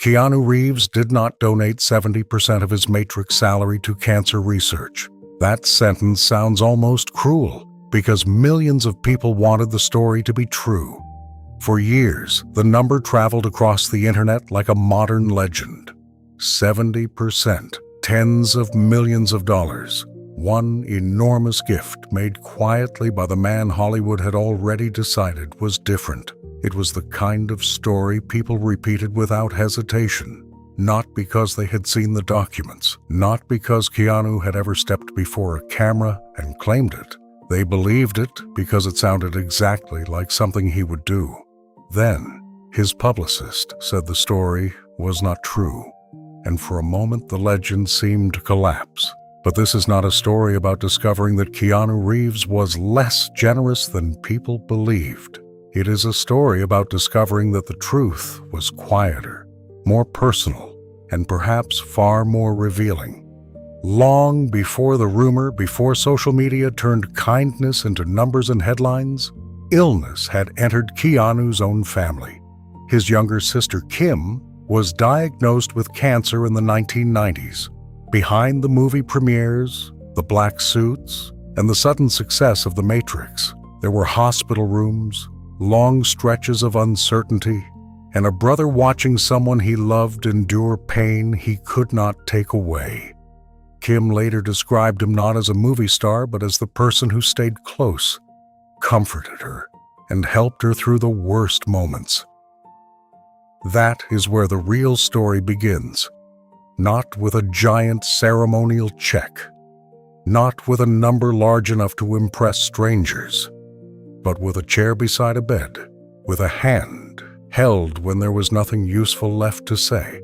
Keanu Reeves did not donate 70% of his Matrix salary to cancer research. That sentence sounds almost cruel, because millions of people wanted the story to be true. For years, the number traveled across the internet like a modern legend. 70%, tens of millions of dollars. One enormous gift made quietly by the man Hollywood had already decided was different. It was the kind of story people repeated without hesitation, not because they had seen the documents, not because Keanu had ever stepped before a camera and claimed it. They believed it because it sounded exactly like something he would do. Then, his publicist said the story was not true, and for a moment the legend seemed to collapse. But this is not a story about discovering that Keanu Reeves was less generous than people believed. It is a story about discovering that the truth was quieter, more personal, and perhaps far more revealing. Long before the rumor, before social media turned kindness into numbers and headlines, illness had entered Keanu's own family. His younger sister, Kim, was diagnosed with cancer in the 1990s. Behind the movie premieres, the black suits, and the sudden success of The Matrix, there were hospital rooms, long stretches of uncertainty, and a brother watching someone he loved endure pain he could not take away. Kim later described him not as a movie star, but as the person who stayed close, comforted her, and helped her through the worst moments. That is where the real story begins. Not with a giant ceremonial check, not with a number large enough to impress strangers, but with a chair beside a bed, with a hand held when there was nothing useful left to say,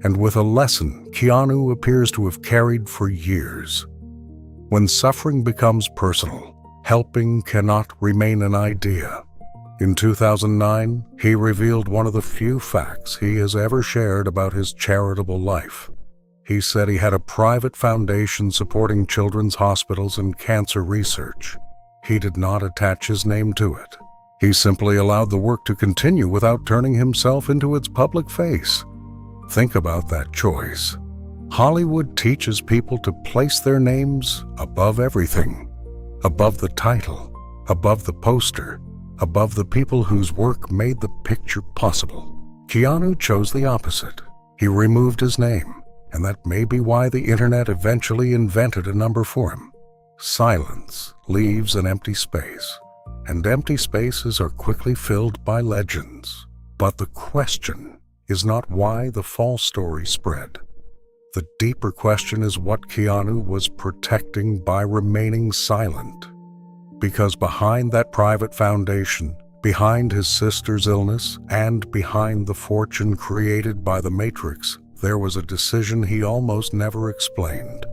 and with a lesson Keanu appears to have carried for years. When suffering becomes personal, helping cannot remain an idea. In 2009, he revealed one of the few facts he has ever shared about his charitable life. He said he had a private foundation supporting children's hospitals and cancer research. He did not attach his name to it. He simply allowed the work to continue without turning himself into its public face. Think about that choice. Hollywood teaches people to place their names above everything, above the title, above the poster, above the people whose work made the picture possible. Keanu chose the opposite. He removed his name, and that may be why the internet eventually invented a number for him. Silence leaves an empty space, and empty spaces are quickly filled by legends. But the question is not why the false story spread. The deeper question is what Keanu was protecting by remaining silent. Because behind that private foundation, behind his sister's illness, and behind the fortune created by The Matrix, there was a decision he almost never explained.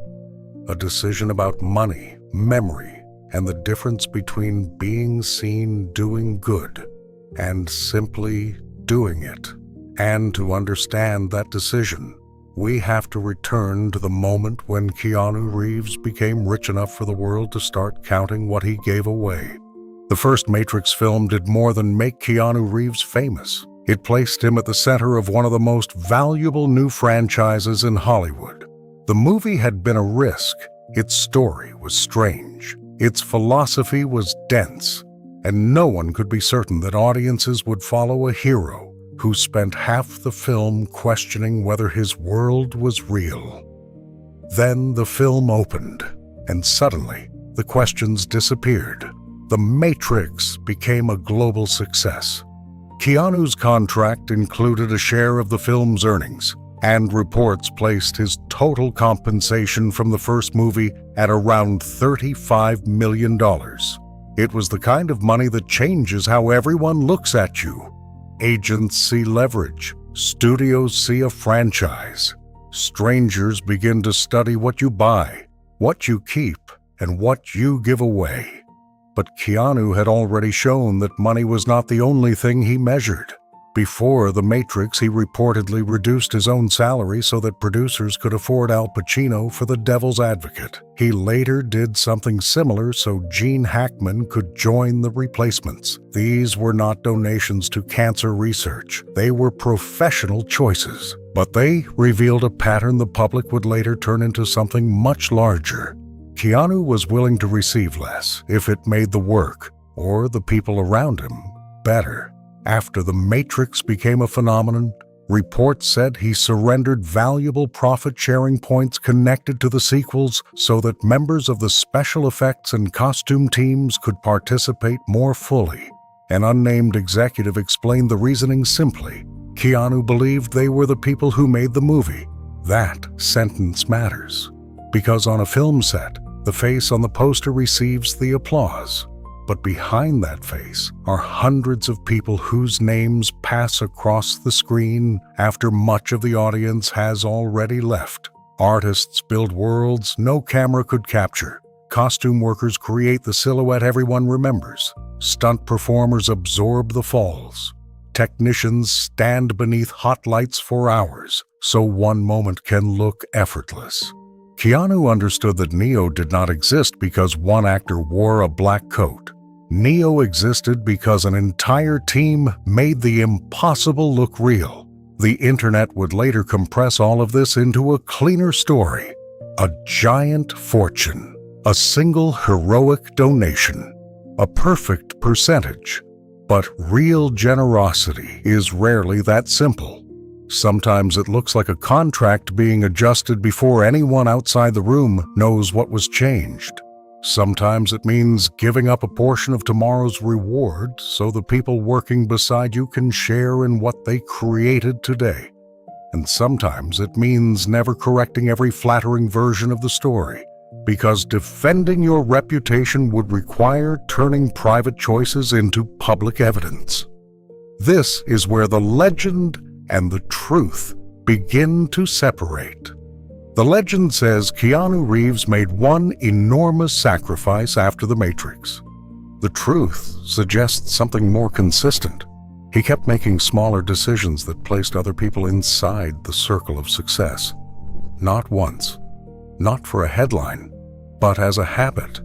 A decision about money, memory, and the difference between being seen doing good and simply doing it. And to understand that decision, we have to return to the moment when Keanu Reeves became rich enough for the world to start counting what he gave away. The first Matrix film did more than make Keanu Reeves famous. It placed him at the center of one of the most valuable new franchises in Hollywood. The movie had been a risk. Its story was strange. Its philosophy was dense. And no one could be certain that audiences would follow a hero who spent half the film questioning whether his world was real. Then the film opened, and suddenly the questions disappeared. The Matrix became a global success. Keanu's contract included a share of the film's earnings, and reports placed his total compensation from the first movie at around $35 million. It was the kind of money that changes how everyone looks at you. Agents see leverage, studios see a franchise. Strangers begin to study what you buy, what you keep, and what you give away. But Keanu had already shown that money was not the only thing he measured. Before The Matrix, he reportedly reduced his own salary so that producers could afford Al Pacino for The Devil's Advocate. He later did something similar so Gene Hackman could join The Replacements. These were not donations to cancer research. They were professional choices. But they revealed a pattern the public would later turn into something much larger. Keanu was willing to receive less if it made the work, or the people around him, better. After The Matrix became a phenomenon, reports said he surrendered valuable profit-sharing points connected to the sequels so that members of the special effects and costume teams could participate more fully. An unnamed executive explained the reasoning simply. Keanu believed they were the people who made the movie. That sentence matters, because on a film set, the face on the poster receives the applause. But behind that face are hundreds of people whose names pass across the screen after much of the audience has already left. Artists build worlds no camera could capture. Costume workers create the silhouette everyone remembers. Stunt performers absorb the falls. Technicians stand beneath hot lights for hours, so one moment can look effortless. Keanu understood that Neo did not exist because one actor wore a black coat. Neo existed because an entire team made the impossible look real. The internet would later compress all of this into a cleaner story. A giant fortune, a single heroic donation, a perfect percentage. But real generosity is rarely that simple. Sometimes it looks like a contract being adjusted before anyone outside the room knows what was changed. Sometimes it means giving up a portion of tomorrow's reward so the people working beside you can share in what they created today. And sometimes it means never correcting every flattering version of the story, because defending your reputation would require turning private choices into public evidence. This is where the legend and the truth begin to separate. The legend says Keanu Reeves made one enormous sacrifice after The Matrix. The truth suggests something more consistent. He kept making smaller decisions that placed other people inside the circle of success. Not once, not for a headline, but as a habit.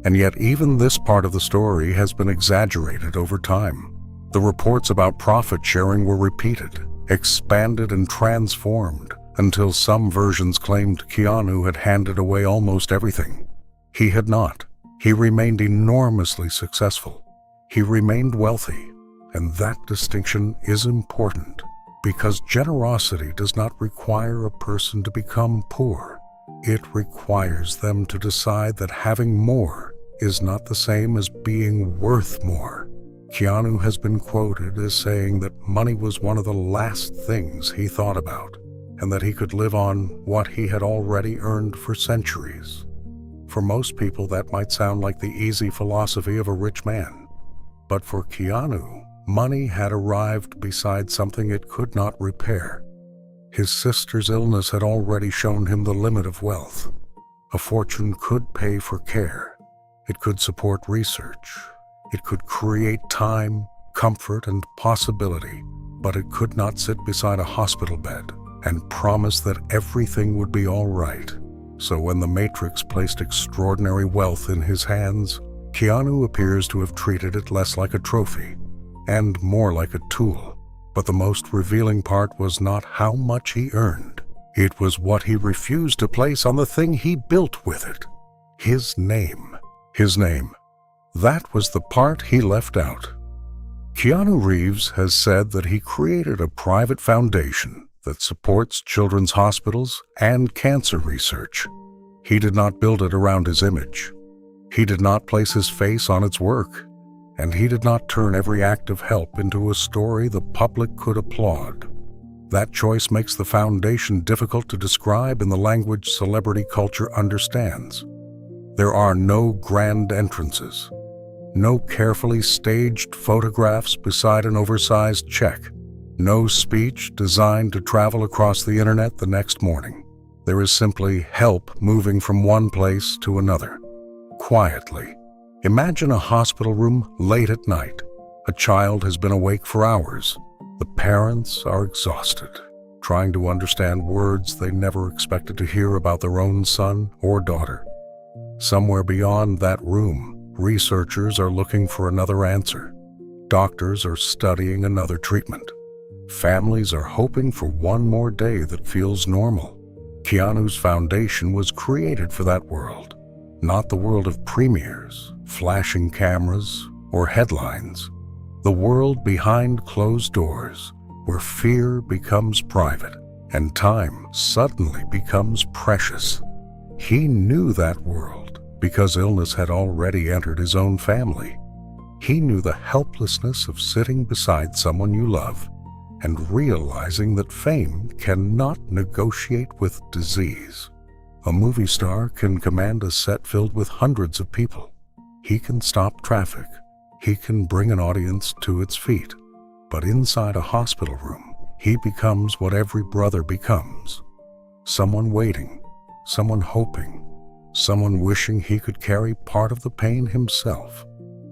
And yet even this part of the story has been exaggerated over time. The reports about profit sharing were repeated, expanded and transformed, until some versions claimed Keanu had handed away almost everything. He had not. He remained enormously successful. He remained wealthy, and that distinction is important, because generosity does not require a person to become poor. It requires them to decide that having more is not the same as being worth more. Keanu has been quoted as saying that money was one of the last things he thought about, and that he could live on what he had already earned for centuries. For most people, that might sound like the easy philosophy of a rich man. But for Keanu, money had arrived beside something it could not repair. His sister's illness had already shown him the limit of wealth. A fortune could pay for care. It could support research. It could create time, comfort, and possibility, but it could not sit beside a hospital bed and promise that everything would be all right. So when The Matrix placed extraordinary wealth in his hands, Keanu appears to have treated it less like a trophy and more like a tool. But the most revealing part was not how much he earned. It was what he refused to place on the thing he built with it. His name. His name. That was the part he left out. Keanu Reeves has said that he created a private foundation that supports children's hospitals and cancer research. He did not build it around his image. He did not place his face on its work, and he did not turn every act of help into a story the public could applaud. That choice makes the foundation difficult to describe in the language celebrity culture understands. There are no grand entrances, no carefully staged photographs beside an oversized check, no speech designed to travel across the internet the next morning. There is simply help moving from one place to another, quietly. Imagine a hospital room late at night. A child has been awake for hours. The parents are exhausted, trying to understand words they never expected to hear about their own son or daughter. Somewhere beyond that room, researchers are looking for another answer. Doctors are studying another treatment. Families are hoping for one more day that feels normal. Keanu's foundation was created for that world, not the world of premieres, flashing cameras, or headlines. The world behind closed doors, where fear becomes private and time suddenly becomes precious. He knew that world because illness had already entered his own family. He knew the helplessness of sitting beside someone you love and realizing that fame cannot negotiate with disease. A movie star can command a set filled with hundreds of people. He can stop traffic. He can bring an audience to its feet. But inside a hospital room, he becomes what every brother becomes. Someone waiting, someone hoping, someone wishing he could carry part of the pain himself.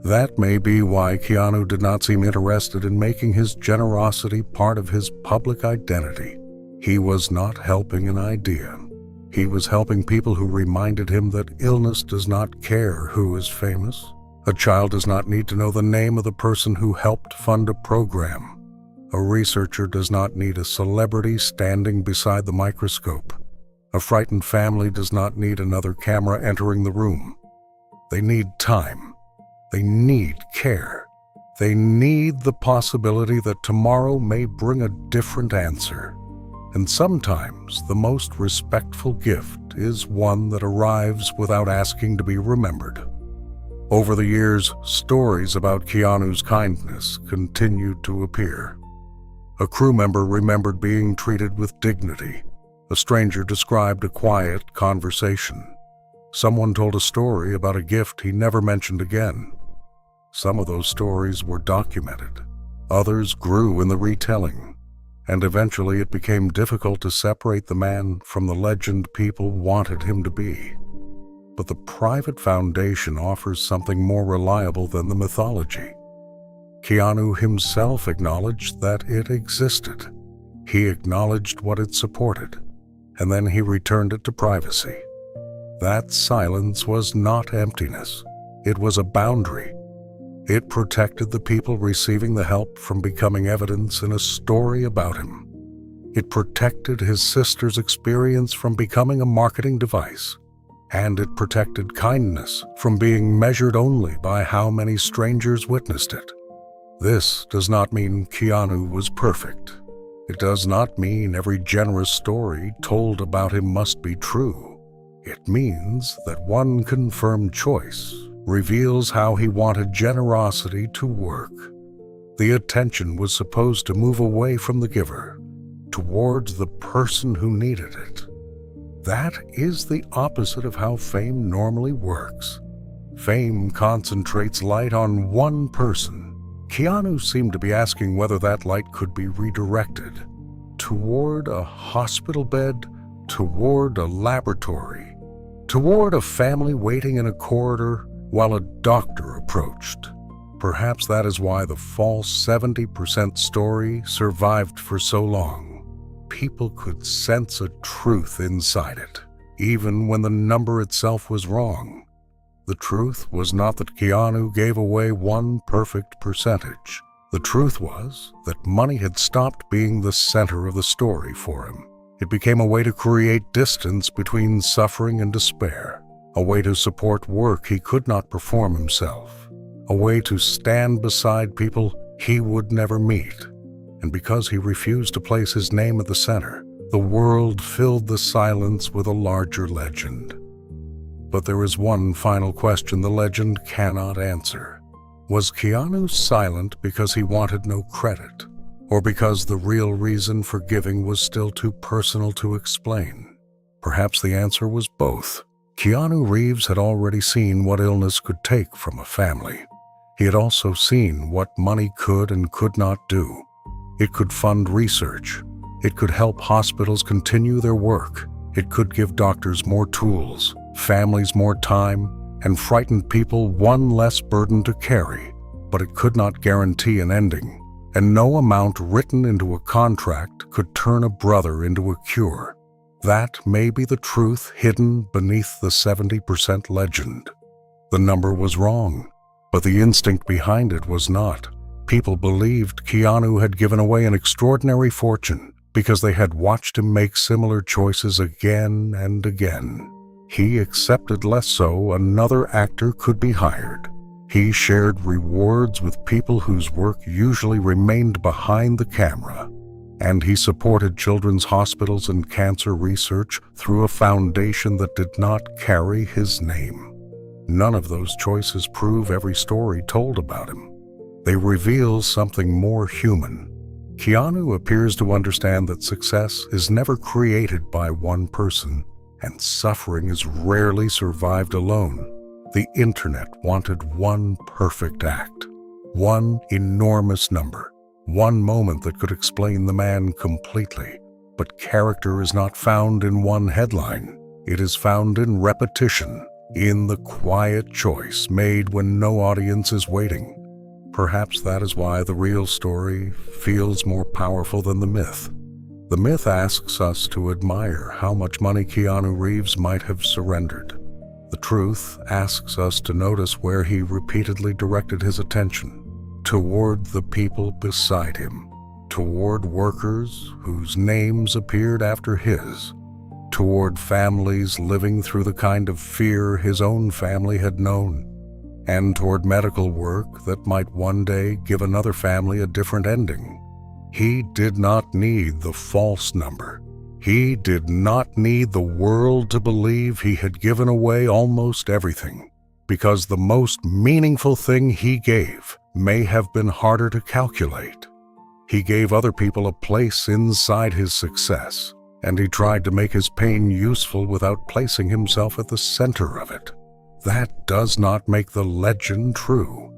That may be why Keanu did not seem interested in making his generosity part of his public identity. He was not helping an idea. He was helping people who reminded him that illness does not care who is famous. A child does not need to know the name of the person who helped fund a program. A researcher does not need a celebrity standing beside the microscope. A frightened family does not need another camera entering the room. They need time. They need care. They need the possibility that tomorrow may bring a different answer. And sometimes the most respectful gift is one that arrives without asking to be remembered. Over the years, stories about Keanu's kindness continued to appear. A crew member remembered being treated with dignity. A stranger described a quiet conversation. Someone told a story about a gift he never mentioned again. Some of those stories were documented. Others grew in the retelling. And eventually it became difficult to separate the man from the legend people wanted him to be. But the private foundation offers something more reliable than the mythology. Keanu himself acknowledged that it existed. He acknowledged what it supported, and then he returned it to privacy. That silence was not emptiness. It was a boundary. It protected the people receiving the help from becoming evidence in a story about him. It protected his sister's experience from becoming a marketing device. And it protected kindness from being measured only by how many strangers witnessed it. This does not mean Keanu was perfect. It does not mean every generous story told about him must be true. It means that one confirmed choice reveals how he wanted generosity to work. The attention was supposed to move away from the giver, towards the person who needed it. That is the opposite of how fame normally works. Fame concentrates light on one person. Keanu seemed to be asking whether that light could be redirected toward a hospital bed, toward a laboratory, toward a family waiting in a corridor while a doctor approached. Perhaps that is why the false 70% story survived for so long. People could sense a truth inside it, even when the number itself was wrong. The truth was not that Keanu gave away one perfect percentage. The truth was that money had stopped being the center of the story for him. It became a way to create distance between suffering and despair, a way to support work he could not perform himself, a way to stand beside people he would never meet. And because he refused to place his name at the center, the world filled the silence with a larger legend. But there is one final question the legend cannot answer. Was Keanu silent because he wanted no credit, or because the real reason for giving was still too personal to explain? Perhaps the answer was both. Keanu Reeves had already seen what illness could take from a family. He had also seen what money could and could not do. It could fund research. It could help hospitals continue their work. It could give doctors more tools, families more time, and frightened people one less burden to carry. But it could not guarantee an ending. and no amount written into a contract could turn a brother into a cure. That may be the truth hidden beneath the 70% legend. The number was wrong, but the instinct behind it was not. People believed Keanu had given away an extraordinary fortune because they had watched him make similar choices again and again. He accepted less so another actor could be hired. He shared rewards with people whose work usually remained behind the camera. And he supported children's hospitals and cancer research through a foundation that did not carry his name. None of those choices prove every story told about him. They reveal something more human. Keanu appears to understand that success is never created by one person, and suffering is rarely survived alone. The internet wanted one perfect act, one enormous number, one moment that could explain the man completely. But character is not found in one headline. It is found in repetition, in the quiet choice made when no audience is waiting. Perhaps that is why the real story feels more powerful than the myth. The myth asks us to admire how much money Keanu Reeves might have surrendered. The truth asks us to notice where he repeatedly directed his attention, toward the people beside him, toward workers whose names appeared after his, toward families living through the kind of fear his own family had known, and toward medical work that might one day give another family a different ending. He did not need the false number. He did not need the world to believe he had given away almost everything, because the most meaningful thing he gave may have been harder to calculate. He gave other people a place inside his success, and he tried to make his pain useful without placing himself at the center of it. That does not make the legend true.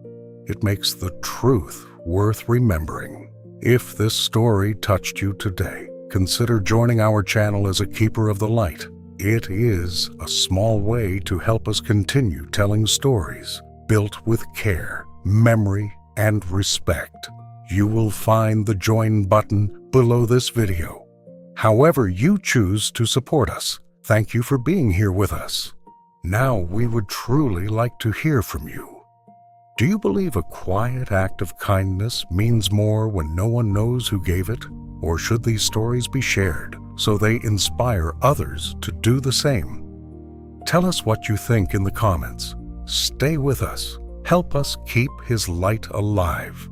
It makes the truth worth remembering. If this story touched you today, consider joining our channel as a keeper of the light. It is a small way to help us continue telling stories built with care, memory, and respect. You will find the join button below this video. However you choose to support us, thank you for being here with us. Now we would truly like to hear from you. Do you believe a quiet act of kindness means more when no one knows who gave it? Or should these stories be shared so they inspire others to do the same? Tell us what you think in the comments. Stay with us. Help us keep his light alive.